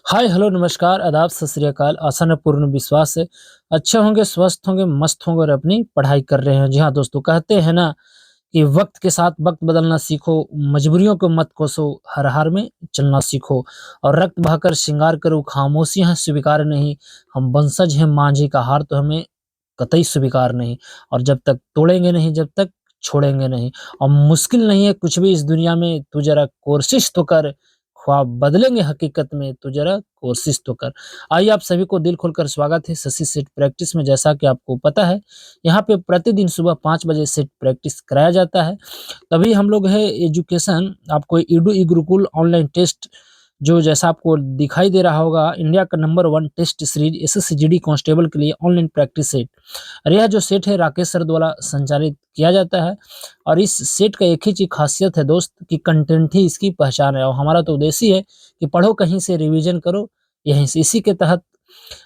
Hi hello नमस्कार आदाब सत श्री अकाल। आशा न पूर्ण विश्वास है अच्छे होंगे, स्वस्थ होंगे, मस्त होंगे और अपनी पढ़ाई कर रहे हैं। जी हाँ दोस्तों, कहते हैं ना कि वक्त के साथ वक्त बदलना सीखो, मजबूरियों को मत कोसो, हर हार में चलना सीखो और रक्त बहाकर श्रृंगार करो, खामोशियां स्वीकार नहीं। हम वंशज हैं मांझी का, हार तो हमें कतई स्वीकार नहीं। और जब तक तोड़ेंगे नहीं, जब तक छोड़ेंगे नहीं। और मुश्किल नहीं है कुछ भी इस दुनिया में, तू जरा कोशिश तो कर। ख्वाब बदलेंगे हकीकत में, तू जरा कोशिश तो कर। आइए आप सभी को दिल खोलकर स्वागत है शशि सेट प्रैक्टिस में। जैसा कि आपको पता है, यहाँ पे प्रतिदिन सुबह 5 बजे सेट प्रैक्टिस कराया जाता है। तभी हम लोग है एजुकेशन, आपको edu e Gurukul online test, जो जैसा आपको दिखाई दे रहा होगा, इंडिया का number 1 test series SSC GD constable के लिए ऑनलाइन प्रैक्टिस सेट। और यह जो सेट है राकेश सर द्वारा संचालित किया जाता है। और इस सेट का एक ही चीज खासियत है दोस्त, कि कंटेंट ही इसकी पहचान है। और हमारा तो उद्देश्य ही है कि पढ़ो कहीं से, रिवीजन करो यहीं से। इसी के तहत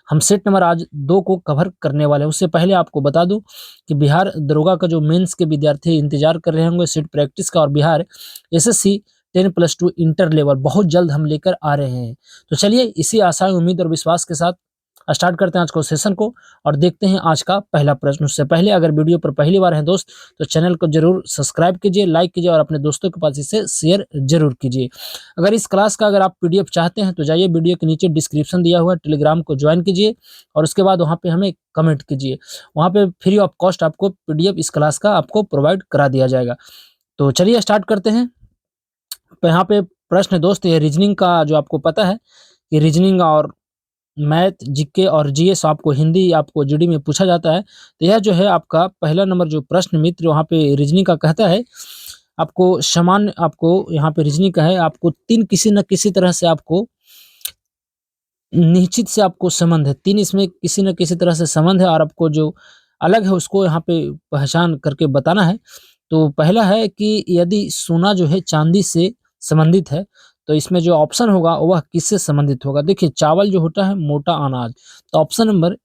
हम सेट नंबर आज 2 को कवर करने वाले हैं। उससे पहले आपको बता दूं कि बिहार दरोगा का जो मेंस के विद्यार्थी इंतजार कर रहे होंगे सेट प्रैक्टिस का, और बिहार एसएससी 10+2 इंटर लेवल बहुत जल्द हम लेकर आ रहे हैं। तो चलिए इसी आशा, उम्मीद और विश्वास के साथ स्टार्ट करते हैं आज को सेशन को और देखते हैं आज का पहला प्रश्न। उससे पहले अगर वीडियो पर पहली बार है दोस्त, तो चैनल को जरूर सब्सक्राइब कीजिए, लाइक कीजिए और अपने दोस्तों के पास इसे शेयर जरूर कीजिए। अगर इस क्लास का अगर आप पीडीएफ चाहते हैं तो जाइए वीडियो के नीचे डिस्क्रिप्शन दिया हुआ है, टेलीग्राम को ज्वाइन कीजिए और उसके बाद वहाँ पे हमें कमेंट कीजिए। वहाँ पे फ्री ऑफ कॉस्ट आपको पीडीएफ इस क्लास का आपको प्रोवाइड करा दिया जाएगा। तो चलिए स्टार्ट करते हैं। तो यहाँ पे प्रश्न है दोस्त, ये रीजनिंग का, जो आपको पता है कि रीजनिंग और मैथ, जीके और जीएस आपको हिंदी आपको जीडी में पूछा जाता है। तो यह जो है आपका पहला नंबर जो प्रश्न मित्र वहाँ पे रीजनिंग का कहता है, आपको समान, आपको यहाँ पे रीजनिंग का है, आपको 3 किसी न किसी तरह से आपको निश्चित से आपको संबंध है। 3 इसमें किसी न किसी तरह से संबंध है और आपको जो अलग है उसको यहाँ पे पहचान करके बताना है। तो पहला है कि यदि सोना जो है चांदी से संबंधित है, तो इसमें जो ऑप्शन होगा वह किससे संबंधित होगा? देखिए, चावल जो होता है मोटा अनाज, तो ऑप्शन नंबर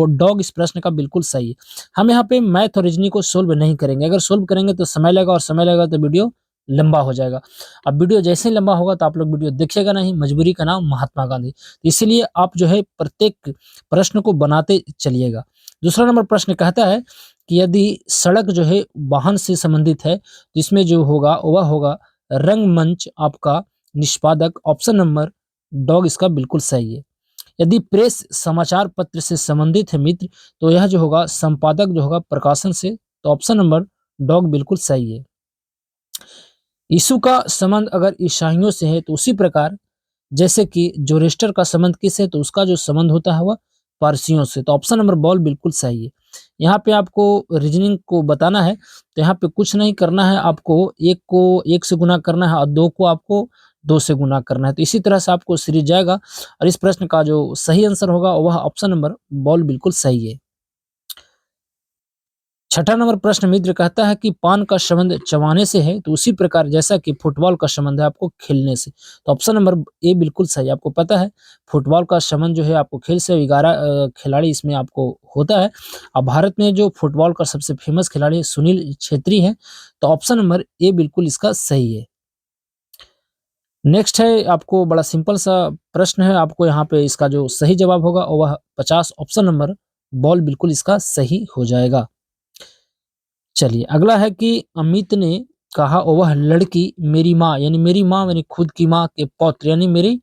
डॉग इस प्रश्न का बिल्कुल सही है। हम यहाँ पे मैथ और रीजनिंग को सोल्व नहीं करेंगे। अगर सोल्व करेंगे तो समय लगेगा और समय लगेगा तो वीडियो लंबा हो जाएगा। अब वीडियो जैसे ही लंबा होगा तो आप लोग वीडियो देखिएगा नहीं। मजबूरी का नाम महात्मा गांधी। इसलिए आप जो है प्रत्येक प्रश्न को बनाते चलिएगा। दूसरा नंबर प्रश्न कहता है कि यदि सड़क जो है वाहन से संबंधित है, तो इसमें जो होगा वह होगा रंगमंच आपका निष्पादक। ऑप्शन नंबर डॉग इसका बिल्कुल सही है। यदि प्रेस समाचार पत्र से संबंधित है मित्र, तो यह जो होगा संपादक जो होगा प्रकाशन से। तो ऑप्शन नंबर डॉग बिल्कुल सही है। यीशु का संबंध अगर ईसाइयों से है, तो उसी प्रकार जैसे कि जोरेस्टर का संबंध किससे, तो उसका जो संबंध होता है वह पारसियों से। तो ऑप्शन नंबर बॉल बिल्कुल सही है। यहाँ पे आपको रीजनिंग को बताना है, तो यहाँ पे कुछ नहीं करना है, आपको एक को एक से गुना करना है और दो को आपको दो से गुना करना है। तो इसी तरह से आपको सीरीज जाएगा और इस प्रश्न का जो सही आंसर होगा वह ऑप्शन नंबर बॉल बिल्कुल सही है। छठा नंबर प्रश्न मित्र कहता है कि पान का संबंध चबाने से है, तो उसी प्रकार जैसा कि फुटबॉल का संबंध है आपको खेलने से। तो ऑप्शन नंबर ए बिल्कुल सही। आपको पता है फुटबॉल का संबंध जो है आपको खेल से, 11 खिलाड़ी इसमें आपको होता है। अब भारत में जो फुटबॉल का सबसे फेमस खिलाड़ी सुनील छेत्री है। तो ऑप्शन नंबर ए बिल्कुल इसका सही है। नेक्स्ट है आपको बड़ा सिंपल सा प्रश्न है, आपको यहाँ पे इसका जो सही जवाब होगा वह 50। ऑप्शन नंबर बॉल बिल्कुल इसका सही हो जाएगा। चलिए अगला है कि अमित ने कहा, "ओ वह लड़की मेरी माँ", यानी मेरी माँ यानी खुद की माँ के पौत्र, यानी मेरी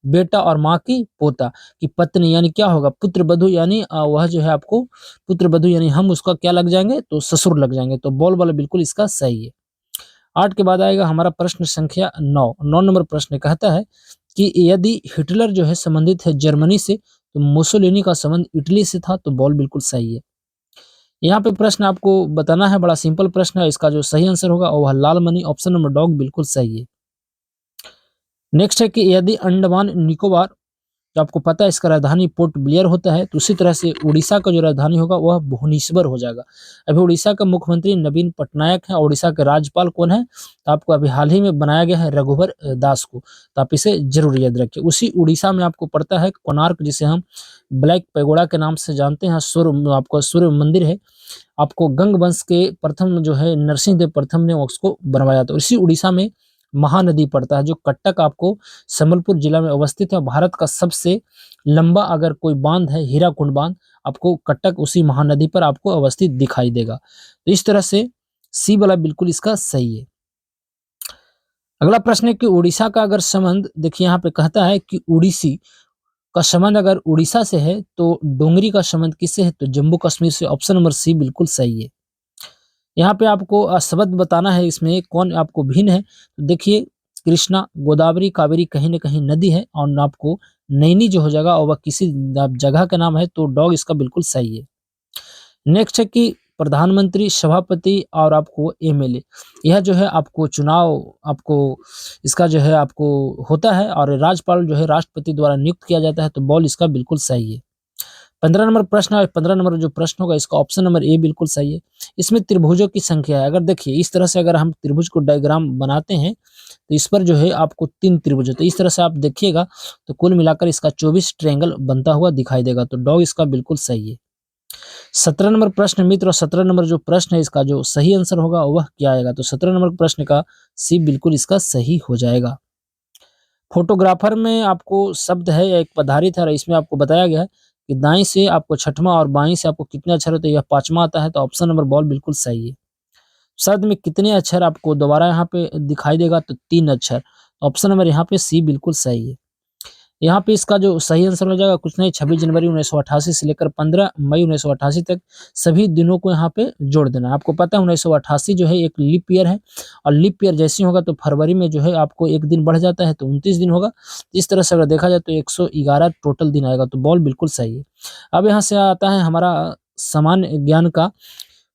बेटा और माँ की पोता की पत्नी, यानी क्या होगा पुत्र बधू, यानी वह जो है आपको पुत्र बधू, यानी हम उसका क्या लग जाएंगे, तो ससुर लग जाएंगे। तो बॉल वाला बिल्कुल इसका सही है। 8 के बाद आएगा हमारा प्रश्न संख्या 9। 9 नंबर प्रश्न कहता है कि यदि हिटलर जो है संबंधित है जर्मनी से, तो मुसोलिनी का संबंध इटली से था। तो बॉल बिल्कुल सही है। यहाँ पे प्रश्न आपको बताना है, बड़ा सिंपल प्रश्न है। इसका जो सही आंसर होगा वह लाल मनी। ऑप्शन नंबर डॉग बिल्कुल सही है। नेक्स्ट है कि यदि अंडमान निकोबार, जो आपको पता है इसका राजधानी पोर्ट ब्लेयर होता है, तो उसी तरह से उड़ीसा का जो राजधानी होगा वह भुवनेश्वर हो जाएगा। अभी उड़ीसा का मुख्यमंत्री नवीन पटनायक है। उड़ीसा के राज्यपाल कौन है, तो आपको अभी हाल ही में बनाया गया है रघुवर दास को। तो आप इसे जरूर याद रखिए। उसी उड़ीसा में आपको पड़ता है कोणार्क, जिसे हम ब्लैक पैगोडा के नाम से जानते हैं। सूर्य, आपको सूर्य मंदिर है। आपको गंग वंश के प्रथम जो है नरसिंह देव प्रथम ने उसको बनवाया था। इसी उड़ीसा में महानदी पड़ता है, जो कटक आपको संबलपुर जिला में अवस्थित है। भारत का सबसे लंबा अगर कोई बांध है, हीराकुंड बांध, आपको कटक उसी महानदी पर आपको अवस्थित दिखाई देगा। तो इस तरह से सी वाला बिल्कुल इसका सही है। अगला प्रश्न है कि उड़ीसा का अगर संबंध, देखिए यहाँ पे कहता है कि उड़ीसी का संबंध अगर उड़ीसा से है तो डोंगरी का संबंध किससे है, तो जम्मू कश्मीर से। ऑप्शन नंबर सी बिल्कुल सही है। यहाँ पे आपको शब्द बताना है, इसमें कौन आपको भिन्न है। तो देखिए कृष्णा, गोदावरी, कावेरी कहीं न कहीं नदी है, और आपको नैनी जो हो जाएगा और वह किसी जगह का नाम है, तो डॉग इसका बिल्कुल सही है। नेक्स्ट है कि प्रधानमंत्री, सभापति और आपको एमएलए, यह जो है आपको चुनाव आपको इसका जो है आपको होता है, और राज्यपाल जो है राष्ट्रपति द्वारा नियुक्त किया जाता है, तो बॉल इसका बिल्कुल सही है। 15 नंबर प्रश्न है, 15 नंबर जो प्रश्न होगा इसका ऑप्शन नंबर ए बिल्कुल सही है। इसमें त्रिभुजों की संख्या है, अगर देखिए इस तरह से अगर हम त्रिभुज को डायग्राम बनाते हैं, तो इस पर जो है आपको 3 त्रिभुज है, तो इस तरह से आप देखिएगा तो कुल मिलाकर इसका 24 ट्रायंगल बनता हुआ दिखाई देगा, तो डॉग इसका बिल्कुल सही है। 17 नंबर प्रश्न मित्र, और 17 नंबर जो प्रश्न है इसका जो सही आंसर होगा वह क्या आएगा, तो 17 नंबर प्रश्न का सी बिल्कुल इसका सही हो जाएगा। फोटोग्राफर में आपको शब्द है या एक पदार्थ है, और इसमें आपको बताया गया है कि दाएं से आपको छठवां और बाएं से आपको कितने अक्षर होते हैं, यह पांचवा आता है, तो ऑप्शन नंबर बॉल बिल्कुल सही है। शब्द में कितने अक्षर आपको दोबारा यहाँ पे दिखाई देगा, तो 3 अक्षर, ऑप्शन नंबर यहाँ पे सी बिल्कुल सही है। यहाँ पे इसका जो सही आंसर हो जाएगा कुछ नहीं, 26 जनवरी 1988 से लेकर 15 मई 1988 तक सभी दिनों को यहाँ पे जोड़ देना है। आपको पता है 1988 जो है एक लीप ईयर है, और लीप ईयर जैसे होगा तो फरवरी में जो है आपको एक दिन बढ़ जाता है, तो 29 दिन होगा। इस तरह से अगर देखा जाए तो 111 टोटल दिन आएगा, तो बॉल बिल्कुल सही है। अब यहाँ से आता है हमारा सामान्य ज्ञान का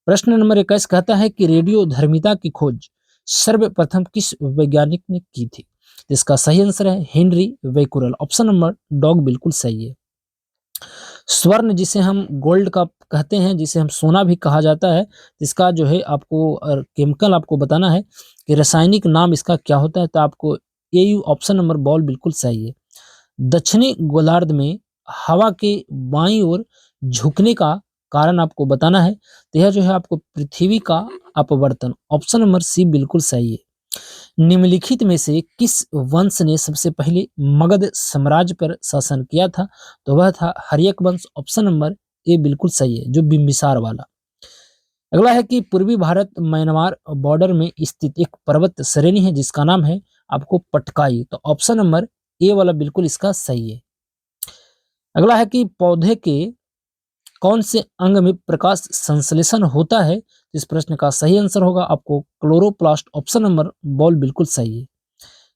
प्रश्न नंबर 21, कहता है कि रेडियो धर्मिता की खोज सर्वप्रथम किस वैज्ञानिक ने की थी। इसका सही आंसर है हेनरी वेकुरल, ऑप्शन नंबर डॉग बिल्कुल सही है। स्वर्ण जिसे हम गोल्ड का कहते हैं, जिसे हम सोना भी कहा जाता है, इसका जो है आपको केमिकल आपको बताना है कि रासायनिक नाम इसका क्या होता है, तो आपको एयू ऑप्शन नंबर बॉल बिल्कुल सही है। दक्षिणी गोलार्ध में हवा के बाईं ओर झुकने का कारण आपको बताना है, तो यह जो है आपको पृथ्वी का अपवर्तन, ऑप्शन नंबर सी बिल्कुल सही है। निम्नलिखित में से किस वंश ने सबसे पहले मगध साम्राज्य पर शासन किया था, तो वह था हर्यक वंश, ऑप्शन नंबर ए बिल्कुल सही है, जो बिंबिसार वाला। अगला है कि पूर्वी भारत म्यांमार बॉर्डर में स्थित एक पर्वत श्रेणी है जिसका नाम है आपको पटकाई, तो ऑप्शन नंबर ए वाला बिल्कुल इसका सही है। अगला है कि पौधे के कौन से अंग में प्रकाश संश्लेषण होता है, इस प्रश्न का सही आंसर होगा आपको क्लोरोप्लास्ट, ऑप्शन नंबर बॉल बिल्कुल सही है।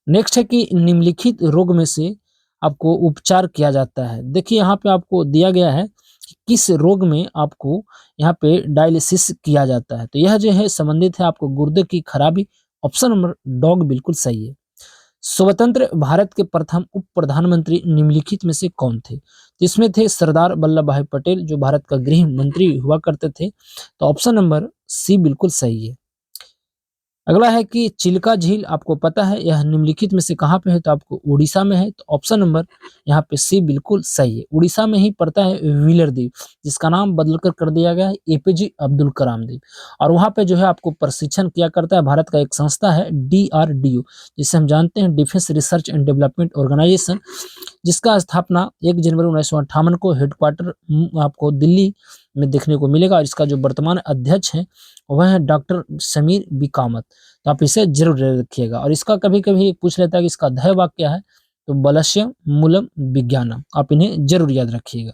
नेक्स्ट है कि निम्नलिखित रोग में से आपको उपचार किया जाता है। देखिए यहाँ पे आपको दिया गया है कि किस रोग में आपको यहाँ पे डायलिसिस किया जाता है, तो यह जो है संबंधित है आपको गुर्दे की खराबी, ऑप्शन नंबर डॉग बिल्कुल सही है। स्वतंत्र भारत के प्रथम उप प्रधानमंत्री निम्नलिखित में से कौन थे, जिसमें थे सरदार वल्लभ भाई पटेल, जो भारत का गृह मंत्री हुआ करते थे, तो ऑप्शन नंबर सी बिल्कुल सही है। अगला है कि चिल्का झील आपको पता है यह निम्नलिखित में से कहाँ पे है, तो आपको उड़ीसा में है, तो ऑप्शन नंबर यहाँ पे सी बिल्कुल सही है। उड़ीसा में ही पड़ता है व्हीलर द्वीप, जिसका नाम बदलकर कर दिया गया है एपीजे अब्दुल कलाम द्वीप, और वहाँ पे जो है आपको प्रशिक्षण किया करता है भारत का एक संस्था है डीआरडीओ, जिसे हम जानते हैं defence research and development organisation, जिसका स्थापना 1 जनवरी 1958 को हेडक्वार्टर आपको दिल्ली में देखने को मिलेगा, और इसका जो वर्तमान अध्यक्ष है वह है डॉक्टर समीर बी कामत, तो आप इसे जरूर रखिएगा। और इसका कभी कभी पूछ लेता है कि इसका ध्येय वाक्य क्या है, तो बलस्य मूलम विज्ञानम, आप इन्हें जरूर याद रखिएगा।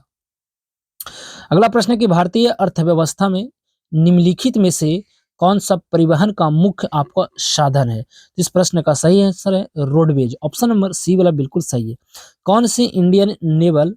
अगला प्रश्न है कि भारतीय अर्थव्यवस्था में निम्नलिखित में से कौन सा परिवहन का मुख्य आपका साधन है, इस प्रश्न का सही आंसर है रोडवेज, ऑप्शन नंबर सी वाला बिल्कुल सही है। कौन सी इंडियन नेवल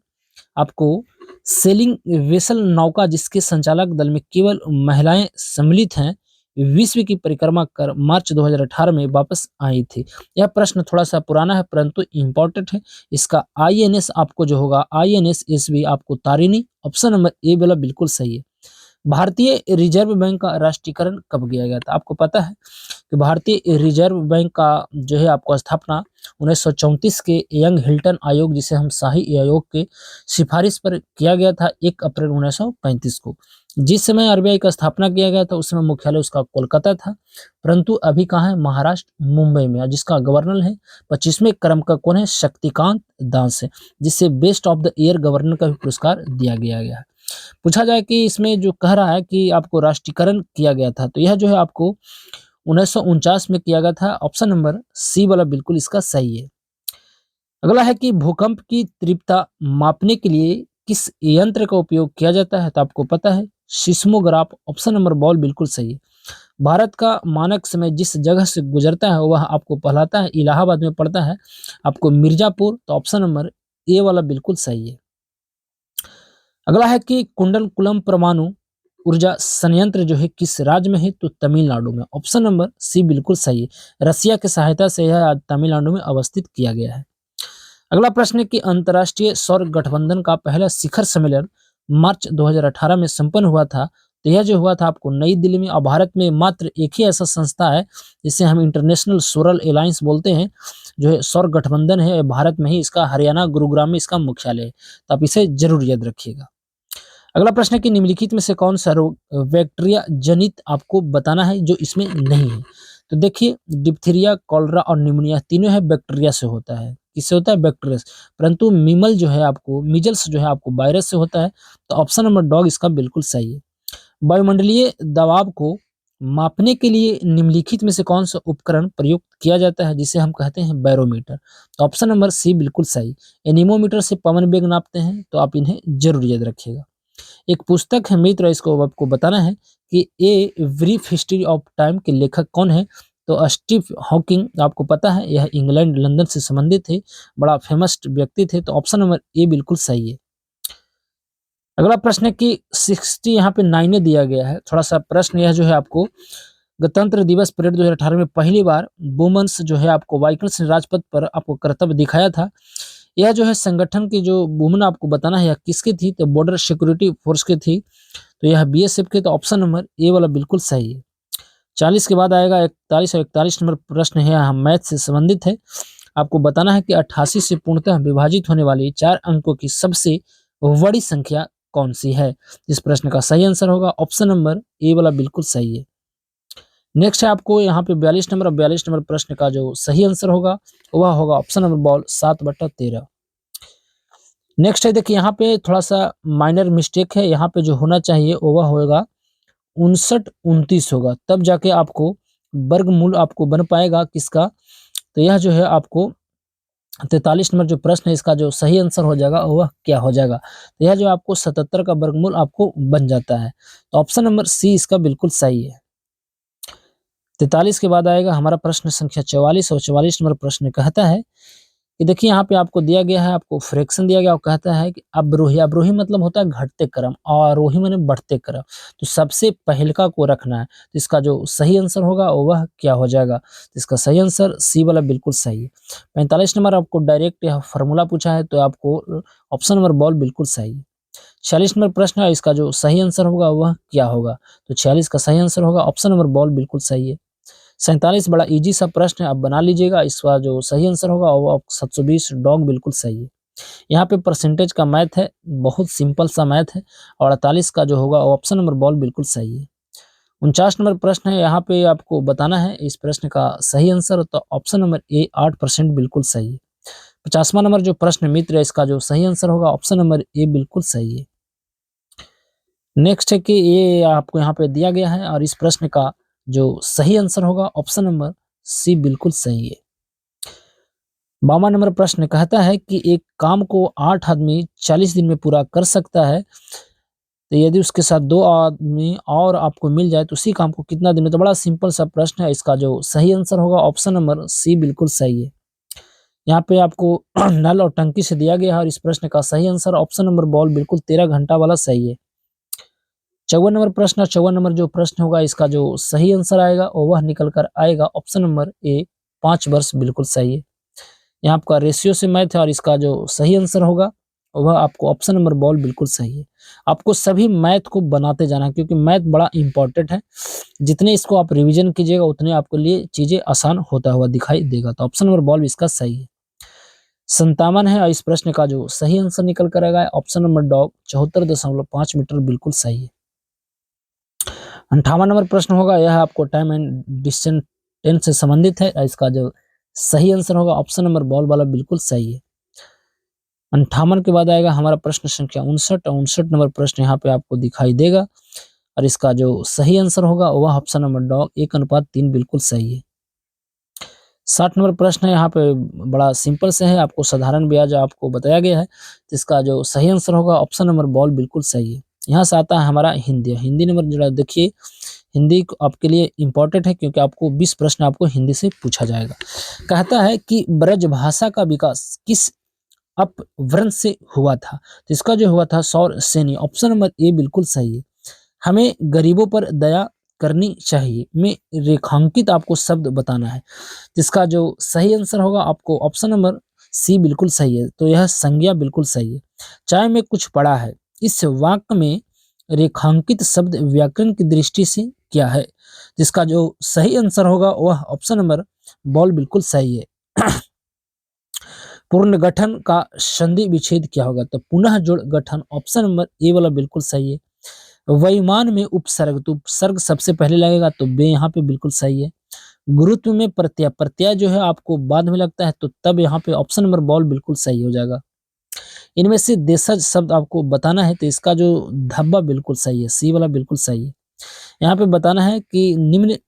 आपको सेलिंग वेसल नौका जिसके संचालक दल में केवल महिलाएं सम्मिलित हैं, विश्व की परिक्रमा कर मार्च 2018 में वापस आई थी। यह प्रश्न थोड़ा सा पुराना है परंतु इम्पोर्टेंट है। इसका आईएनएस आपको जो होगा आईएनएस एसवी आपको तारिणी, ऑप्शन नंबर ए वाला बिल्कुल सही है। भारतीय रिजर्व बैंक का राष्ट्रीयकरण कब किया गया था, आपको पता है कि भारतीय रिजर्व बैंक का जो है आपको स्थापना 1934 के यंग हिल्टन आयोग, जिसे हम शाही आयोग के सिफारिश पर किया गया था 1 अप्रैल 1935 को। जिस समय आरबीआई का स्थापना किया गया था उस समय मुख्यालय उसका कोलकाता था, परंतु अभी कहाँ है, महाराष्ट्र मुंबई में, और जिसका गवर्नर है 25वें क्रम का कौन है, शक्तिकांत दास है, जिससे best of the year governor का भी पुरस्कार दिया गया है। पूछा जाए कि इसमें जो कह रहा है कि आपको राष्ट्रीयकरण किया गया था, तो यह जो है आपको 1949 में किया गया था। ऑप्शन नंबर सी वाला बिल्कुल इसका सही है। अगला है कि भूकंप की तीव्रता मापने के लिए किस यंत्र का उपयोग किया जाता है, तो आपको पता है सिस्मोग्राफ। ऑप्शन नंबर बॉल बिल्कुल सही है। भारत का मानक समय जिस जगह से गुजरता है वह आपको कहलाता है, इलाहाबाद में पड़ता है, आपको मिर्जापुर। तो ऑप्शन नंबर ए वाला बिल्कुल सही है। अगला है कि कुंडलकुलम परमाणु ऊर्जा संयंत्र जो है किस राज्य में है, तो तमिलनाडु में। ऑप्शन नंबर सी बिल्कुल सही है। रसिया की सहायता से यह आज तमिलनाडु में अवस्थित किया गया है। अगला प्रश्न है कि अंतर्राष्ट्रीय सौर गठबंधन का पहला शिखर सम्मेलन मार्च 2018 में संपन्न हुआ था। तो यह जो हुआ था आपको नई दिल्ली में, और भारत में मात्र एक ही ऐसा संस्था है जिसे हम इंटरनेशनल सोलर अलायंस बोलते हैं, जो है सौर गठबंधन है, भारत में ही इसका, हरियाणा गुरुग्राम में इसका मुख्यालय है। तो आप इसे जरूर याद रखिएगा। अगला प्रश्न है कि निम्नलिखित में से कौन सा रोग बैक्टीरिया जनित आपको बताना है जो इसमें नहीं है। तो देखिए डिप्थीरिया, कॉलरा और निमोनिया तीनों है बैक्टीरिया से होता है। किससे होता है, बैक्टीरिया से। परंतु मीमल जो है आपको, मीजल्स जो है आपको वायरस से होता है। तो ऑप्शन नंबर डॉग इसका बिल्कुल सही है। वायुमंडलीय दबाव को मापने के लिए निम्नलिखित में से कौन सा उपकरण प्रयुक्त किया जाता है, जिसे हम कहते हैं बैरोमीटर। तो ऑप्शन नंबर सी बिल्कुल सही। एनीमोमीटर से पवन वेग नापते हैं, तो आप इन्हें जरूर याद रखिएगा। एक पुस्तक है मित्र, इसको आपको बताना है कि a brief history of time के लेखक कौन है। तो स्टीव हॉकिंग, आपको पता है यह इंग्लैंड लंदन से संबंधित थे, बड़ा फेमस व्यक्ति थे। तो ऑप्शन नंबर ए बिल्कुल सही है। अगला प्रश्न है कि 60 यहाँ पे 9 दिया गया है। थोड़ा सा प्रश्न यह जो है आपको, गणतंत्र दिवस परेड 2018 में पहली बार वुमेन्स जो है आपको व्हीकल्स ने राजपथ पर आपको करतब दिखाया था। यह जो है संगठन की जो वुमेन आपको बताना है यह किसकी थी, तो बॉर्डर सिक्योरिटी फोर्स की थी। तो यह बीएसएफ के। तो ऑप्शन नंबर ए वाला बिल्कुल सही है। 40 के बाद आएगा 41 और 41 नंबर प्रश्न है, यहाँ मैथ से संबंधित है। आपको बताना है कि 88 से पूर्णतः विभाजित होने वाली 4 अंकों की सबसे बड़ी संख्या कौन सी है। इस प्रश्न का सही आंसर होगा ऑप्शन नंबर ए वाला बिल्कुल सही है। नेक्स्ट है आपको यहाँ पे 42 नंबर, 42 नंबर प्रश्न का जो सही आंसर होगा वह होगा ऑप्शन नंबर बॉल 7/13। नेक्स्ट है देखिए यहाँ पे थोड़ा सा माइनर मिस्टेक है, यहाँ पे जो होना चाहिए वह होगा 59-29 होगा, तब जाके आपको वर्गमूल आपको बन पाएगा किसका। तो यह जो है आपको 43 नंबर जो प्रश्न है इसका जो सही आंसर हो जाएगा वह क्या हो जाएगा। तो यह जो आपको 77 का वर्गमूल आपको बन जाता है। तो ऑप्शन नंबर सी इसका बिल्कुल सही है। 43 के बाद आएगा हमारा प्रश्न संख्या 44, और 44 नंबर प्रश्न कहता है कि देखिए यहाँ पे आपको दिया गया है, आपको फ्रैक्शन दिया गया और कहता है कि अवरोही, अवरोही मतलब होता है घटते क्रम, और आरोही माने बढ़ते क्रम। तो सबसे पहलका को रखना है। तो इसका जो सही आंसर होगा वह क्या हो जाएगा। तो इसका सही आंसर सी वाला बिल्कुल सही है। 45 नंबर आपको डायरेक्ट यह फॉर्मूला पूछा है, तो आपको ऑप्शन नंबर बॉल बिल्कुल सही है। 46 नंबर प्रश्न है, इसका जो सही आंसर होगा वह क्या होगा। तो 46 का सही आंसर होगा ऑप्शन नंबर बॉल बिल्कुल सही है। 47 बड़ा इजी सा प्रश्न है, आप बना लीजिएगा। इसका जो सही आंसर होगा वो 720 डॉग बिल्कुल सही है। यहाँ पे परसेंटेज का मैथ है, बहुत सिंपल सा मैथ है। और 48 का जो होगा ऑप्शन नंबर बॉल बिल्कुल सही है। 49 नंबर प्रश्न है, यहाँ पे आपको बताना है इस प्रश्न का सही आंसर, तो ऑप्शन नंबर ए 8% बिल्कुल सही है। 50वां नंबर जो प्रश्न मित्र है इसका जो सही आंसर होगा ऑप्शन नंबर ए बिल्कुल सही है। नेक्स्ट है कि ये आपको यहाँ पे दिया गया है, और इस प्रश्न का जो सही आंसर होगा ऑप्शन नंबर सी बिल्कुल सही है। 52 नंबर प्रश्न कहता है कि एक काम को 8 आदमी 40 दिन में पूरा कर सकता है, तो यदि उसके साथ 2 आदमी और आपको मिल जाए तो उसी काम को कितना दिन में। तो बड़ा सिंपल सा प्रश्न है, इसका जो सही आंसर होगा ऑप्शन नंबर सी बिल्कुल सही है। यहाँ पे आपको नल और टंकी से दिया गया है, और इस प्रश्न का सही आंसर ऑप्शन नंबर बॉल बिल्कुल 13 घंटा वाला सही है। 54 नंबर प्रश्न, 54 नंबर जो प्रश्न होगा इसका जो सही आंसर आएगा और वह निकल कर आएगा ऑप्शन नंबर ए 5 वर्ष बिल्कुल सही है। यहाँ आपका रेशियो से मैथ है, और इसका जो सही आंसर होगा वह आपको ऑप्शन नंबर बॉल बिल्कुल सही है। आपको सभी मैथ को बनाते जाना है, क्योंकि मैथ बड़ा इंपॉर्टेंट है। जितने इसको आप रिवीजन कीजिएगा उतने आपके लिए चीजें आसान होता हुआ दिखाई देगा। तो ऑप्शन नंबर बॉल इसका सही है। 57 है, और इस प्रश्न का जो सही आंसर निकल कर आएगा ऑप्शन नंबर डॉग 74.5 मीटर बिल्कुल सही है। 58 नंबर प्रश्न होगा, यह आपको टाइम एंड डिस्टेंस टेंस से संबंधित है। इसका जो सही आंसर होगा ऑप्शन नंबर बॉल वाला बिल्कुल सही है। 58 के बाद आएगा हमारा प्रश्न संख्या 59 और 59 नंबर प्रश्न यहाँ पे आपको दिखाई देगा और इसका जो सही आंसर होगा वह ऑप्शन नंबर डॉग 1:3 बिल्कुल सही है। 60 नंबर प्रश्न है, यहाँ पे बड़ा सिंपल से है, आपको साधारण ब्याज आपको बताया गया है। इसका जो सही आंसर होगा ऑप्शन नंबर बॉल बिल्कुल सही है। यहाँ से आता है हमारा हिंदी। हिंदी नंबर जरा देखिए, हिंदी आपके लिए इम्पोर्टेंट है क्योंकि आपको 20 प्रश्न आपको हिंदी से पूछा जाएगा। कहता है कि ब्रज भाषा का विकास किस अपभ्रंश से हुआ था? तो इसका जो हुआ था सौर सेनी, ऑप्शन नंबर ए बिल्कुल सही है। हमें गरीबों पर दया करनी चाहिए में रेखांकित आपको शब्द बताना है। इसका जो सही आंसर होगा आपको ऑप्शन नंबर सी बिल्कुल सही है। तो यह संज्ञा बिल्कुल सही है। चाहे में कुछ पढ़ा है, इस वाक्य में रेखांकित शब्द व्याकरण की दृष्टि से क्या है? जिसका जो सही आंसर होगा वह ऑप्शन नंबर बॉल बिल्कुल सही है। पुनर्गठन का संधि विच्छेद क्या होगा? तो पुनः जोड़ गठन, ऑप्शन नंबर ए वाला बिल्कुल सही है। वैमान में उपसर्ग, तो उपसर्ग सबसे पहले लगेगा, तो बे यहाँ पे बिल्कुल सही है। गुरुत्व में प्रत्यय, प्रत्यय जो है आपको बाद में लगता है, तो तब यहाँ पे ऑप्शन नंबर बॉल बिल्कुल सही हो जाएगा। इनमें से देशज शब्द आपको बताना है, तो इसका जो धब्बा बिल्कुल सही है, सी वाला बिल्कुल सही है। यहाँ पे बताना है कि निम्न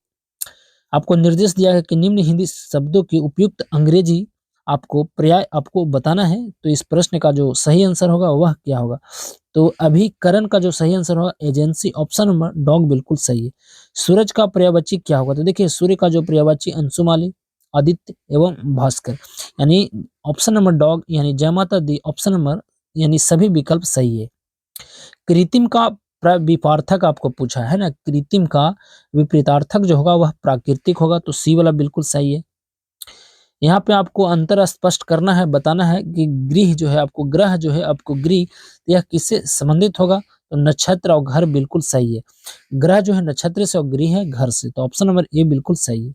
आपको निर्देश दिया है कि निम्न हिंदी शब्दों की उपयुक्त अंग्रेजी आपको पर्याय आपको बताना है। तो इस प्रश्न का जो सही आंसर होगा वह क्या होगा? तो अभिकरण का जो सही आंसर होगा एजेंसी, ऑप्शन नंबर डॉग बिल्कुल सही है। सूरज का पर्यायवाची क्या होगा? तो देखिए सूर्य का जो पर्यायवाची अंशुमाली, आदित्य एवं भास्कर, यानी ऑप्शन नंबर डॉग यानी जय माता दी, ऑप्शन नंबर यानी सभी विकल्प सही है। कृत्रिम का विपार्थक आपको पूछा है ना, कृत्रिम का विपरीतार्थक जो होगा वह प्राकृतिक होगा, तो सी वाला बिल्कुल सही है। यहाँ पे आपको अंतर स्पष्ट करना है, बताना है कि गृह जो है आपको, ग्रह जो है आपको गृह, यह किससे संबंधित होगा? तो नक्षत्र और घर बिल्कुल सही है। ग्रह जो है नक्षत्र से और गृह है घर से, तो ऑप्शन नंबर ए बिल्कुल सही है।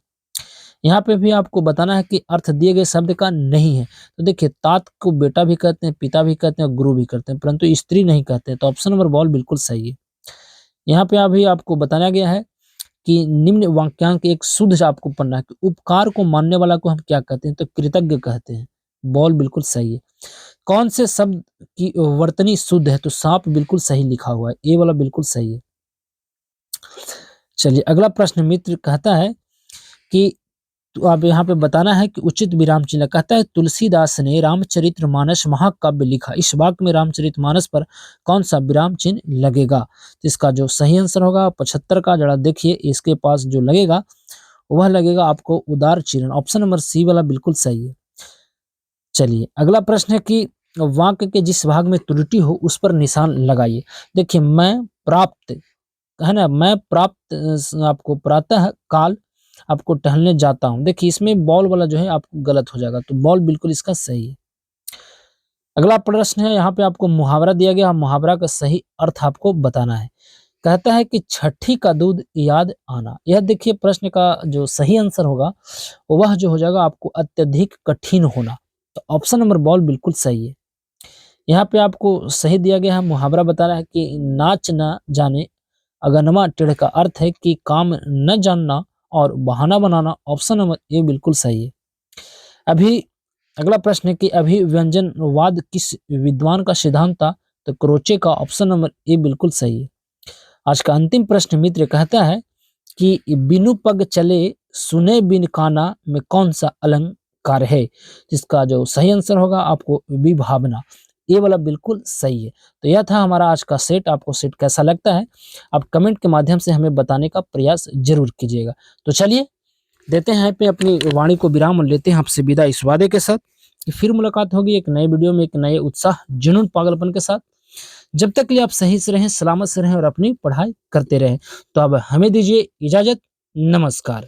यहाँ पे भी आपको बताना है कि अर्थ दिए गए शब्द का नहीं है। तो देखिए तात को बेटा भी कहते हैं, पिता भी कहते हैं और गुरु भी कहते हैं, परंतु स्त्री नहीं कहते हैं, तो ऑप्शन नंबर बॉल बिल्कुल सही है। यहाँ पे अभी आपको बताया गया है कि निम्न वाक्यांश एक शुद्ध आपको पढ़ना है कि उपकार को मानने वाला को हम क्या कहते हैं? तो कृतज्ञ कहते हैं। बॉल बिल्कुल सही है। कौन से शब्द की वर्तनी शुद्ध है? तो सांप बिल्कुल सही लिखा हुआ है, ए वाला बिल्कुल सही है। चलिए अगला प्रश्न मित्र कहता है कि तो आप यहाँ पे बताना है कि उचित विराम चिन्ह। कहता है तुलसीदास ने रामचरितमानस महाकाव्य लिखा, इस वाक्य में रामचरितमानस पर कौन सा विराम चिन्ह लगेगा? तो इसका जो सही आंसर होगा 75 का, जरा देखिए इसके पास जो लगेगा वह लगेगा आपको उदार चिन्ह, ऑप्शन नंबर सी वाला बिल्कुल सही है। चलिए अगला प्रश्न है कि वाक्य के जिस भाग में त्रुटि हो उस पर निशान लगाइए। देखिए मैं प्राप्त है ना, मैं प्राप्त आपको प्रातः काल आपको टहलने जाता हूँ। देखिए इसमें बॉल वाला जो है आपको गलत हो जाएगा, तो बॉल बिल्कुल इसका सही है। अगला प्रश्न है, यहाँ पे आपको मुहावरा दिया गया, मुहावरा का सही अर्थ आपको बताना है। कहता है कि छठी का दूध याद आना। यह देखिए प्रश्न का जो सही आंसर होगा वह जो हो जाएगा आपको अत्यधिक कठिन होना, तो ऑप्शन नंबर बॉल बिल्कुल सही है। यहाँ पे आपको सही दिया गया है, मुहावरा बता रहा है कि नाच न जाने अगनमा टेढ़ का अर्थ है कि काम न जानना और बहाना बनाना, ऑप्शन नंबर ए बिल्कुल सही है। अभी अगला प्रश्न है कि अभिव्यंजनवाद किस विद्वान का सिद्धांत था? तो क्रोचे का, ऑप्शन नंबर ए बिल्कुल सही है। आज का अंतिम प्रश्न मित्र कहता है कि बिनु पग चले सुने बिन काना में कौन सा अलंकार है? जिसका जो सही आंसर होगा आपको विभावना, ये वाला बिल्कुल सही है। तो यह था हमारा आज का सेट। आपको सेट कैसा लगता है आप कमेंट के माध्यम से हमें बताने का प्रयास जरूर कीजिएगा। तो चलिए देते हैं पे अपनी वाणी को विराम और लेते हैं आपसे विदा इस वादे के साथ कि फिर मुलाकात होगी एक नए वीडियो में एक नए उत्साह जुनून पागलपन के साथ। जब तक के लिए आप सही से रहें, सलामत से रहें और अपनी पढ़ाई करते रहें। तो अब हमें दीजिए इजाजत। नमस्कार।